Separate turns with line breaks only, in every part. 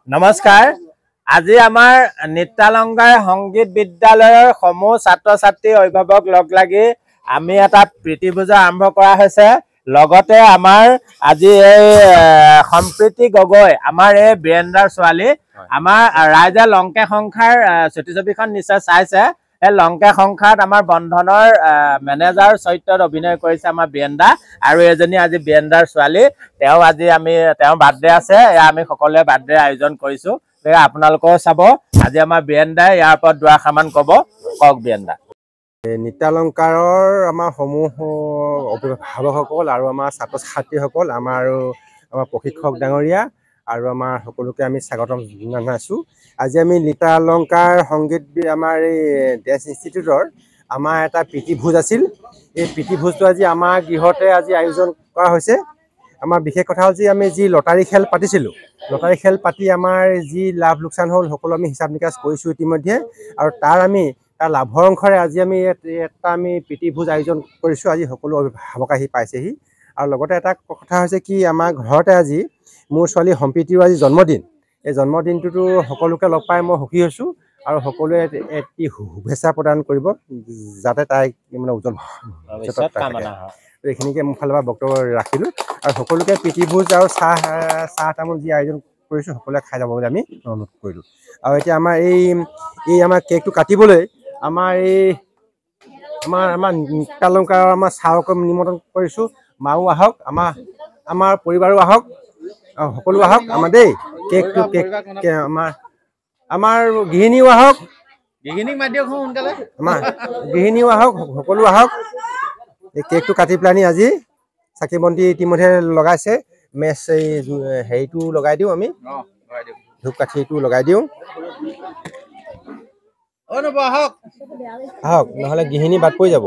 নমস্কাৰ আজি আমাৰ নিত্যালংকাৰ সংগীত বিদ্যালয়ৰ সমূহ ছাত্ৰ ছাত্ৰী অভিভাৱক লগ লাগি আমি এটা প্ৰীতিভোজ আৰম্ভ কৰা হৈছে লগতে আমাৰ আজি এই সম্প্ৰীতি গগৈ আমাৰ এই বীৰেন্দ্ৰৰ ছোৱালী আমাৰ ৰাইজে লংকে সংখাৰ ছবিখন নিশ্চয় চাইছে এই লংকে সংখাত আমাৰ বন্ধনৰ মেনেজাৰ চৰিত্ৰত অভিনয় কৰিছে আমাৰ বীৰেন্দ্ৰ আৰু এজনী আজি বীৰেন্দ্ৰৰ ছোৱালী তেওঁ আজি আমি তেওঁৰ বাৰ্থডে আছে আমি সকলোৱে বাৰ্থডে আয়োজন কৰিছো আপোনালোকেও চাব আজি আমাৰ বীৰেন্দ্ৰই ইয়াৰ ওপৰত দুআষাৰমান ক'ব কওক বীৰেন্দ্ৰ
নিত্যালংকাৰৰ আমাৰ সমূহ অভিভাৱকসকল আৰু আমাৰ ছাত্ৰ ছাত্ৰীসকল আমাৰ প্ৰশিক্ষক ডাঙৰীয়া আৰু আমাৰ সকলোকে আমি স্বাগতম জনাইছোঁ আজি আমি নিত্যালংকাৰ সংগীত আমাৰ এই ডেন্স ইনষ্টিটিউটৰ আমাৰ এটা প্ৰীতিভোজ আছিল এই প্ৰীতিভোজটো আজি আমাৰ গৃহতে আজি আয়োজন কৰা হৈছে আমাৰ বিশেষ কথা হ'ল যে আমি যি লটাৰী খেল পাতিছিলোঁ লটাৰী খেল পাতি আমাৰ যি লাভ লোকচান হ'ল সকলো আমি হিচাপ নিকাচ কৰিছোঁ ইতিমধ্যে আৰু তাৰ লাভৰ অংশৰে আজি আমি এটা প্ৰীতিভোজ আয়োজন কৰিছোঁ আজি সকলো অভিভাৱক আহি পাইছেহি আৰু লগতে এটা কথা হৈছে কি আমাৰ ঘৰতে আজি মোৰ ছোৱালী সম্প্ৰীতিৰ আজি জন্মদিন এই জন্মদিনটোতো সকলোকে লগ পাই মই সুখী হৈছোঁ আৰু সকলোৱে এটি শুভেচ্ছা প্ৰদান কৰিব যাতে তাই মানে উজ্জ্বল এইখিনিকে মোৰ ফালৰ পৰা বক্তব্য ৰাখিলোঁ আৰু সকলোকে প্ৰীতিভোজ আৰু চাহ তামোল যি আয়োজন কৰিছোঁ সকলোৱে খাই যাব বুলি আমি অনুৰোধ কৰিলোঁ আৰু এতিয়া আমাৰ এই আমাৰ কেকটো কাটিবলৈ আমাৰ নিত্যালংকাৰৰ আমাৰ ছাৰক নিমন্ত্ৰণ কৰিছোঁ মাও আহক আমাৰ পৰিবাৰো আহক সকলো আহক আমাৰ দেই কেকটো আমাৰ গৃহিণীও আহক আমাৰ গৃহিণীও আহক সকলো আহক এই কেকটো কাটি পেলানি আজি চাকি বন্তি ইতিমধ্যে লগাইছে মেচ এই হেৰিটো লগাই দিওঁ আমি ধূপকাঠিটো লগাই দিওঁ আহক নহ'লে গৃহিণী বাদ পৰি যাব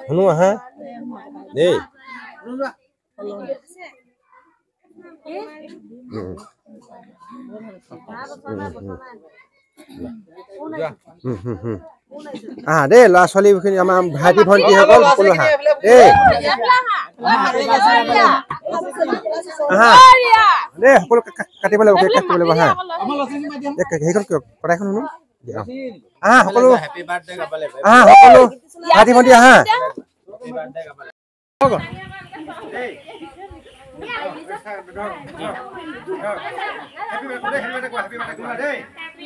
শুনো আহা দেই দেই ল'ৰা ছোৱালীখিনি আমাৰ ভাইটি ভণ্টিসকল সকলো আহা দেই দেই সকলো কাটিব লাগিব কেক কাটিব লাগিব হা সেইখন কটাইখন শুনো সকলো সকলো ভাইটি ভণ্টি আহা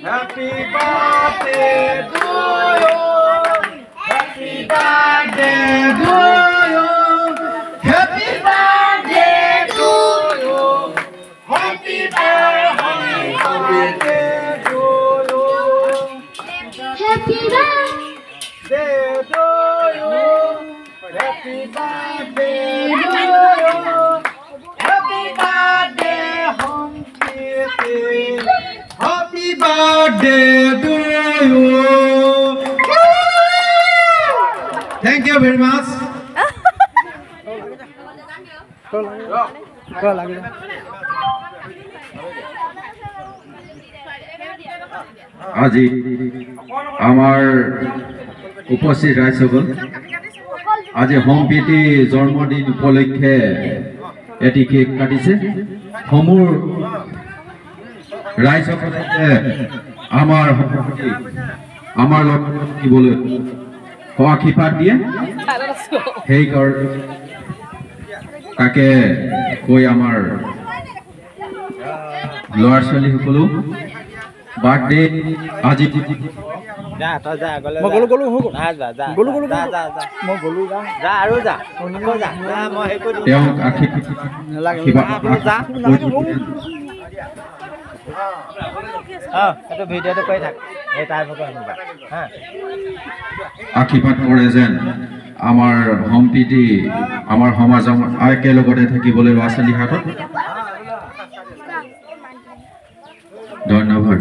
Happy birthday to you. Happy birthday to you. Happy birthday to you. Happy birthday to you. Happy birthday to you. Happy birthday to you. Happy birthday, home kitty. Happy birthday to you. Thank you very much.
আজি আমাৰ উপস্থিত ৰাইজসকল আজি সম্প্ৰীতি জন্মদিন উপলক্ষে এটি cake কাটিছে সমূহ ৰাইজসকলে আমাৰ লগত থাকিবলৈ আশীৰ্বাদ দিয়ে সেইকাৰণে তাকে কৈ আমাৰ ল'ৰা ছোৱালীসকলো বাৰ্থডে আজি তেওঁক আশীৰ্বাদ কৰে যেন আমাৰ সম্প্ৰীতি আমাৰ সমাজৰ একেলগতে থাকিবলৈ ল'ৰা ছোৱালীৰ হাতত ধন্যবাদ।